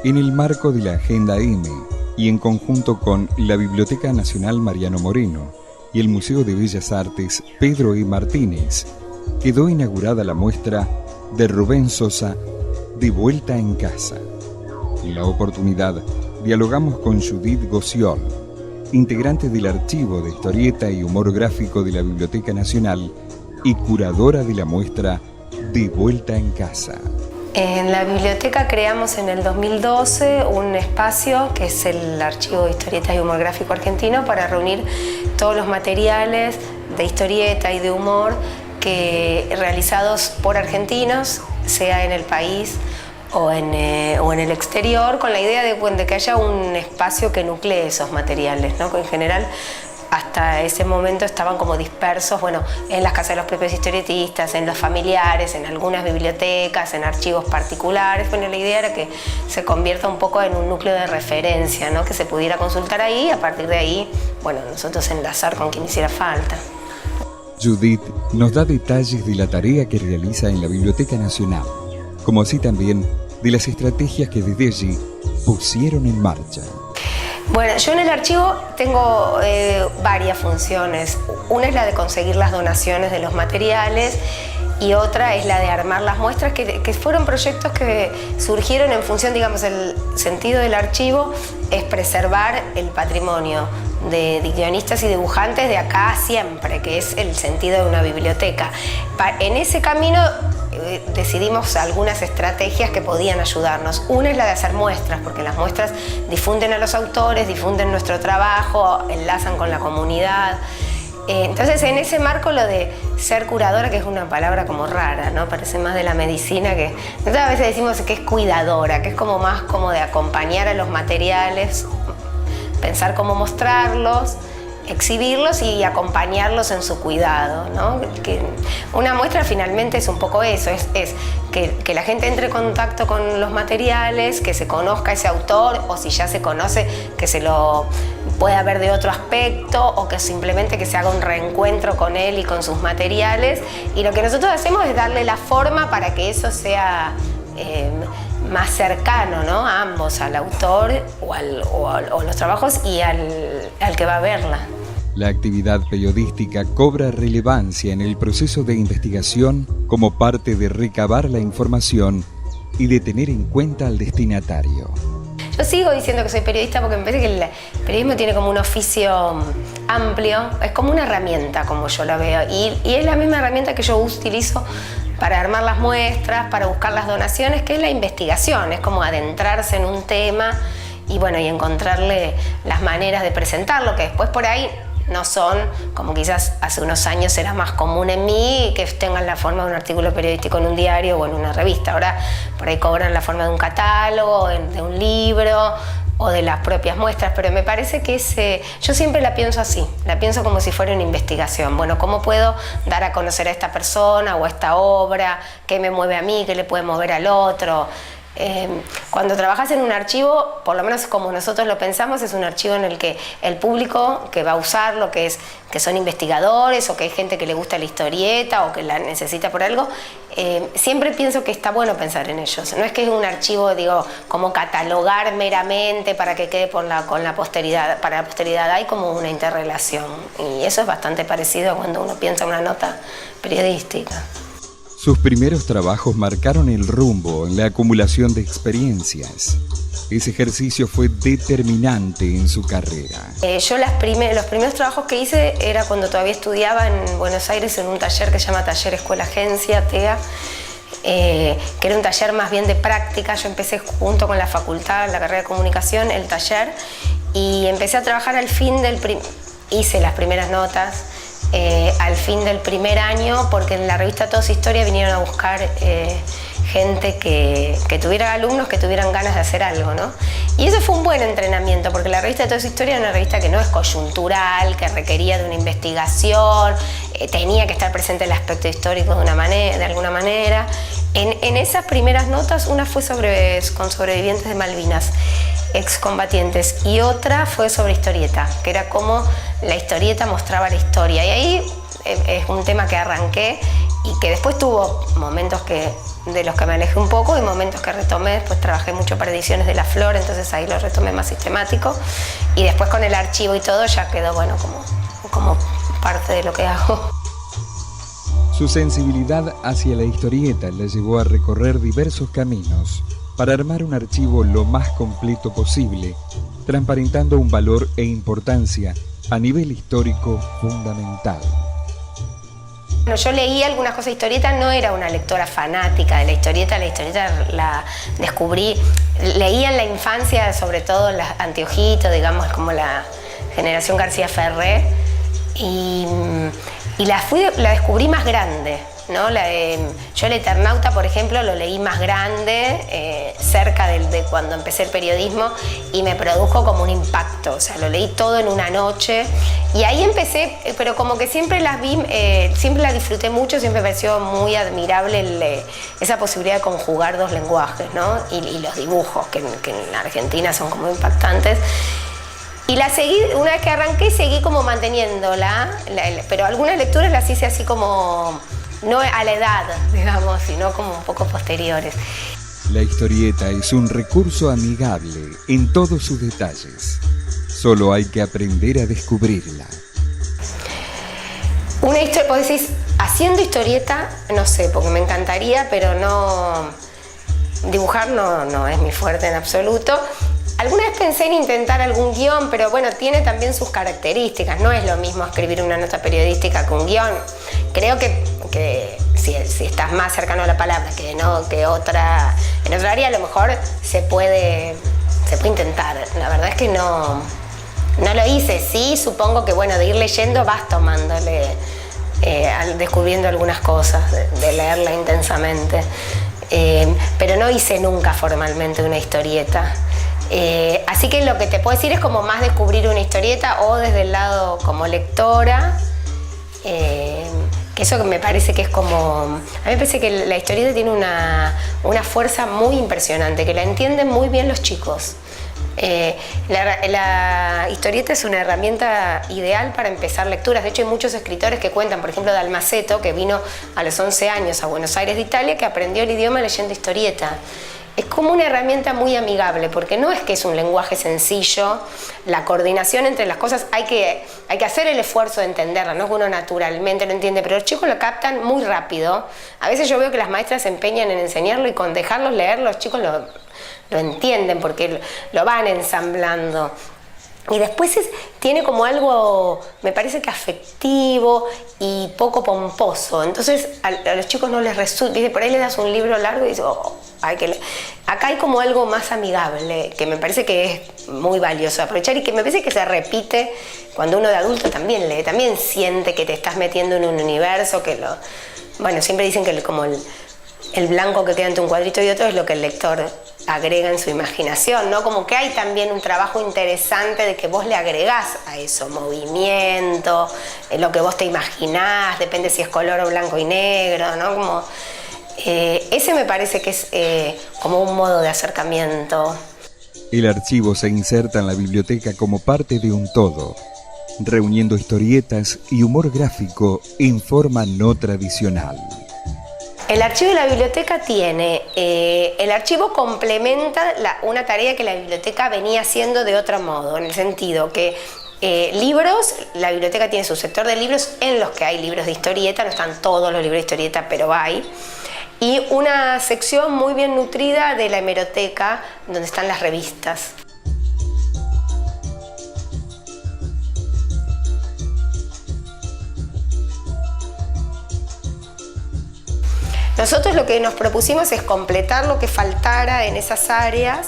En el marco de la Agenda M y en conjunto con la Biblioteca Nacional Mariano Moreno y el Museo de Bellas Artes Pedro E. Martínez, quedó inaugurada la muestra de Rubén Sosa, De vuelta en casa. En la oportunidad, dialogamos con Judith Gossiol, integrante del Archivo de Historieta y Humor Gráfico de la Biblioteca Nacional y curadora de la muestra De vuelta en casa. En la biblioteca creamos en el 2012 un espacio que es el Archivo de Historietas y Humor Gráfico Argentino para reunir todos los materiales de historieta y de humor realizados por argentinos, sea en el país o en el exterior, con la idea de que haya un espacio que nuclee esos materiales, ¿no? Que en general hasta ese momento estaban como dispersos, bueno, en las casas de los propios historietistas, en los familiares, en algunas bibliotecas, en archivos particulares. Bueno, la idea era que se convierta un poco en un núcleo de referencia, ¿no? Que se pudiera consultar ahí y a partir de ahí, bueno, nosotros enlazar con quien hiciera falta. Judith nos da detalles de la tarea que realiza en la Biblioteca Nacional, como así también de las estrategias que desde allí pusieron en marcha. Bueno, yo en el archivo tengo varias funciones. Una es la de conseguir las donaciones de los materiales y otra es la de armar las muestras, que fueron proyectos que surgieron en función, digamos, el sentido del archivo es preservar el patrimonio de guionistas y dibujantes de acá a siempre, que es el sentido de una biblioteca. En ese camino decidimos algunas estrategias que podían ayudarnos. Una es la de hacer muestras, porque las muestras difunden a los autores, difunden nuestro trabajo, enlazan con la comunidad. Entonces, en ese marco, lo de ser curadora, que es una palabra como rara, ¿no? Parece más de la medicina, que nosotros a veces decimos que es cuidadora, que es como más como de acompañar a los materiales, pensar cómo mostrarlos, exhibirlos y acompañarlos en su cuidado, ¿no? Que una muestra finalmente es un poco eso, es que la gente entre en contacto con los materiales, que se conozca ese autor, o si ya se conoce, que se lo pueda ver de otro aspecto, o que simplemente que se haga un reencuentro con él y con sus materiales. Y lo que nosotros hacemos es darle la forma para que eso sea más cercano, ¿no? A ambos, al autor o a los trabajos y al que va a verla. La actividad periodística cobra relevancia en el proceso de investigación como parte de recabar la información y de tener en cuenta al destinatario. Yo sigo diciendo que soy periodista porque me parece que el periodismo tiene como un oficio amplio, es como una herramienta, como yo la veo, y es la misma herramienta que yo utilizo para armar las muestras, para buscar las donaciones, que es la investigación, es como adentrarse en un tema y bueno, y encontrarle las maneras de presentarlo, que después por ahí no son, como quizás hace unos años era más común en mí, que tengan la forma de un artículo periodístico en un diario o en una revista. Ahora por ahí cobran la forma de un catálogo, de un libro o de las propias muestras, pero me parece que yo siempre la pienso así, la pienso como si fuera una investigación. Bueno, ¿cómo puedo dar a conocer a esta persona o a esta obra? ¿Qué me mueve a mí? ¿Qué le puede mover al otro? Cuando trabajas en un archivo, por lo menos como nosotros lo pensamos, es un archivo en el que el público que va a usarlo, que son investigadores o que hay gente que le gusta la historieta o que la necesita por algo, siempre pienso que está bueno pensar en ellos. No es que es un archivo, digo, como catalogar meramente para que quede con la posteridad. Para la posteridad hay como una interrelación y eso es bastante parecido a cuando uno piensa en una nota periodística. Sus primeros trabajos marcaron el rumbo en la acumulación de experiencias. Ese ejercicio fue determinante en su carrera. Yo los primeros trabajos que hice era cuando todavía estudiaba en Buenos Aires en un taller que se llama Taller Escuela Agencia, TEA, que era un taller más bien de práctica. Yo empecé junto con la facultad, la carrera de comunicación, el taller, y empecé a trabajar hice las primeras notas. Al fin del primer año, porque en la revista Todos Historia vinieron a buscar gente que tuviera alumnos que tuvieran ganas de hacer algo, ¿no? Y eso fue un buen entrenamiento, porque la revista Todos Historia era una revista que no es coyuntural, que requería de una investigación, tenía que estar presente el aspecto histórico de alguna manera. En esas primeras notas, una fue con sobrevivientes de Malvinas, excombatientes, y otra fue sobre historieta, que era cómo la historieta mostraba la historia. Y ahí es un tema que arranqué y que después tuvo momentos que de los que me alejé un poco y momentos que retomé. Después trabajé mucho para Ediciones de La Flor, entonces ahí lo retomé más sistemático. Y después con el archivo y todo ya quedó, bueno, como parte de lo que hago. Su sensibilidad hacia la historieta la llevó a recorrer diversos caminos para armar un archivo lo más completo posible, transparentando un valor e importancia a nivel histórico fundamental. Bueno, yo leía algunas cosas de historieta, no era una lectora fanática de la historieta la descubrí, leía en la infancia, sobre todo los anteojitos, digamos, como la generación García Ferré, y la descubrí más grande, ¿no? Yo El Eternauta, por ejemplo, lo leí más grande, cerca de cuando empecé el periodismo, y me produjo como un impacto. O sea, lo leí todo en una noche y ahí empecé, pero como que siempre las vi, siempre las disfruté mucho, siempre me pareció muy admirable esa posibilidad de conjugar dos lenguajes, ¿no? Y los dibujos, que en Argentina son como impactantes. Y la seguí, una vez que arranqué, seguí como manteniéndola, pero algunas lecturas las hice así como, no a la edad, digamos, sino como un poco posteriores. La historieta es un recurso amigable en todos sus detalles. Solo hay que aprender a descubrirla. Una historia, vos decís, haciendo historieta, no sé, porque me encantaría, pero no, dibujar no es mi fuerte en absoluto. Alguna vez pensé en intentar algún guión, pero bueno, tiene también sus características. No es lo mismo escribir una nota periodística que un guión. Creo que si estás más cercano a la palabra que en otra área, a lo mejor se puede intentar. La verdad es que no lo hice. Sí, supongo que bueno, de ir leyendo vas tomándole, descubriendo algunas cosas, de leerla intensamente. Pero no hice nunca formalmente una historieta. Así que lo que te puedo decir es como más descubrir una historieta o desde el lado como lectora, que eso me parece que es como... A mí me parece que la historieta tiene una fuerza muy impresionante, que la entienden muy bien los chicos. La historieta es una herramienta ideal para empezar lecturas. De hecho, hay muchos escritores que cuentan, por ejemplo, Dalmaceto, que vino a los 11 años a Buenos Aires de Italia, que aprendió el idioma leyendo historieta. Es como una herramienta muy amigable, porque no es que es un lenguaje sencillo, la coordinación entre las cosas, hay que hacer el esfuerzo de entenderla, no es que uno naturalmente lo entiende, pero los chicos lo captan muy rápido. A veces yo veo que las maestras se empeñan en enseñarlo y con dejarlos leer, los chicos lo entienden porque lo van ensamblando. Y después tiene como algo, me parece que afectivo y poco pomposo. Entonces a los chicos no les resulta, por ahí le das un libro largo y dices, hay que leer. Acá hay como algo más amigable, que me parece que es muy valioso aprovechar y que me parece que se repite cuando uno de adulto también lee, también siente que te estás metiendo en un universo bueno, siempre dicen que como el blanco que queda entre un cuadrito y otro es lo que el lector agrega en su imaginación, ¿no? Como que hay también un trabajo interesante de que vos le agregás a eso, movimiento, lo que vos te imaginás, depende si es color o blanco y negro, ¿no? Como, ese me parece que es como un modo de acercamiento. El archivo se inserta en la biblioteca como parte de un todo, reuniendo historietas y humor gráfico en forma no tradicional. El archivo de la biblioteca el archivo complementa una tarea que la biblioteca venía haciendo de otro modo, en el sentido que libros, la biblioteca tiene su sector de libros en los que hay libros de historieta, no están todos los libros de historieta, pero hay, y una sección muy bien nutrida de la hemeroteca, donde están las revistas. Nosotros lo que nos propusimos es completar lo que faltara en esas áreas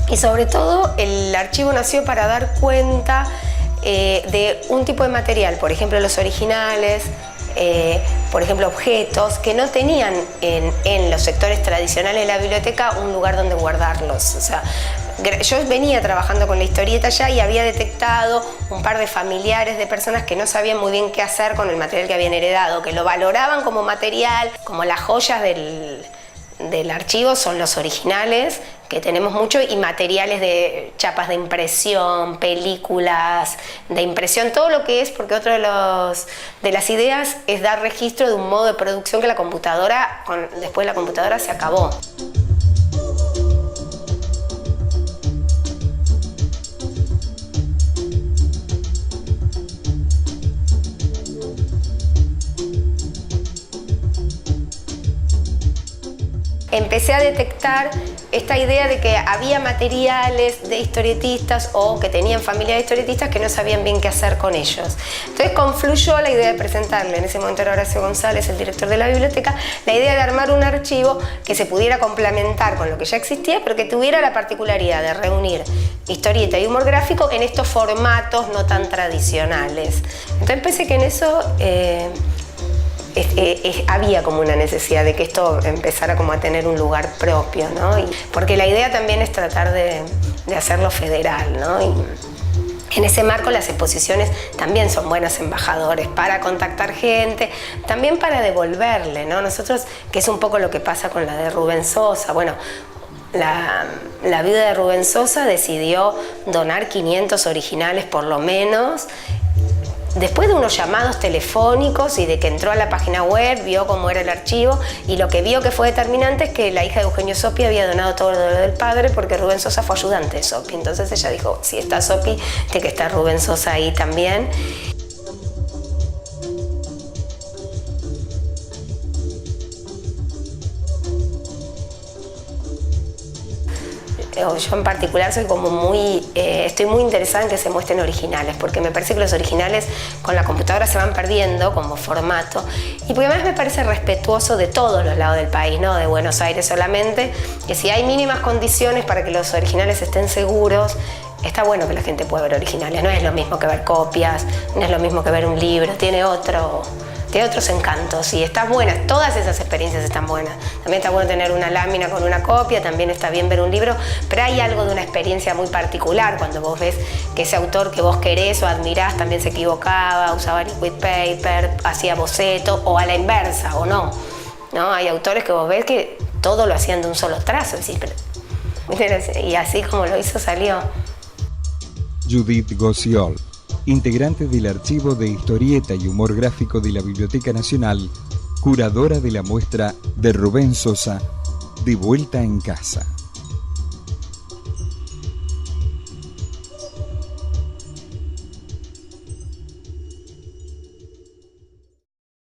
y sobre todo el archivo nació para dar cuenta de un tipo de material, por ejemplo los originales, por ejemplo objetos que no tenían en los sectores tradicionales de la biblioteca un lugar donde guardarlos. O sea, yo venía trabajando con la historieta ya y había detectado un par de familiares de personas que no sabían muy bien qué hacer con el material que habían heredado, que lo valoraban como material, como las joyas del archivo son los originales, que tenemos mucho, y materiales de chapas de impresión, películas de impresión, todo lo que es, porque otro de las ideas es dar registro de un modo de producción que la computadora, después la computadora se acabó. Empecé a detectar esta idea de que había materiales de historietistas o que tenían familia de historietistas que no sabían bien qué hacer con ellos. Entonces confluyó la idea de presentarle, en ese momento era Horacio González, el director de la biblioteca, la idea de armar un archivo que se pudiera complementar con lo que ya existía, pero que tuviera la particularidad de reunir historieta y humor gráfico en estos formatos no tan tradicionales. Entonces pensé que en eso había como una necesidad de que esto empezara como a tener un lugar propio, ¿no? Porque la idea también es tratar de hacerlo federal, ¿no? Y en ese marco las exposiciones también son buenos embajadores para contactar gente, también para devolverle, ¿no? Nosotros, que es un poco lo que pasa con la de Rubén Sosa, bueno, la viuda de Rubén Sosa decidió donar 500 originales por lo menos. Después de unos llamados telefónicos y de que entró a la página web, vio cómo era el archivo, y lo que vio que fue determinante es que la hija de Eugenio Zoppi había donado todo lo del padre porque Rubén Sosa fue ayudante de Zoppi. Entonces ella dijo, si está Zoppi, tiene que estar Rubén Sosa ahí también. Yo en particular soy como estoy muy interesada en que se muestren originales, porque me parece que los originales con la computadora se van perdiendo como formato, y porque además me parece respetuoso de todos los lados del país, no de Buenos Aires solamente, que si hay mínimas condiciones para que los originales estén seguros, está bueno que la gente pueda ver originales. No es lo mismo que ver copias, no es lo mismo que ver un libro, tiene otros encantos, y están buenas, todas esas experiencias están buenas. También está bueno tener una lámina con una copia, también está bien ver un libro, pero hay algo de una experiencia muy particular cuando vos ves que ese autor que vos querés o admirás también se equivocaba, usaba liquid paper, hacía boceto, o a la inversa, o no. Hay autores que vos ves que todo lo hacían de un solo trazo, y así como lo hizo salió. Judith Gociol, integrante del Archivo de Historieta y Humor Gráfico de la Biblioteca Nacional, curadora de la muestra de Rubén Sosa, De vuelta en casa.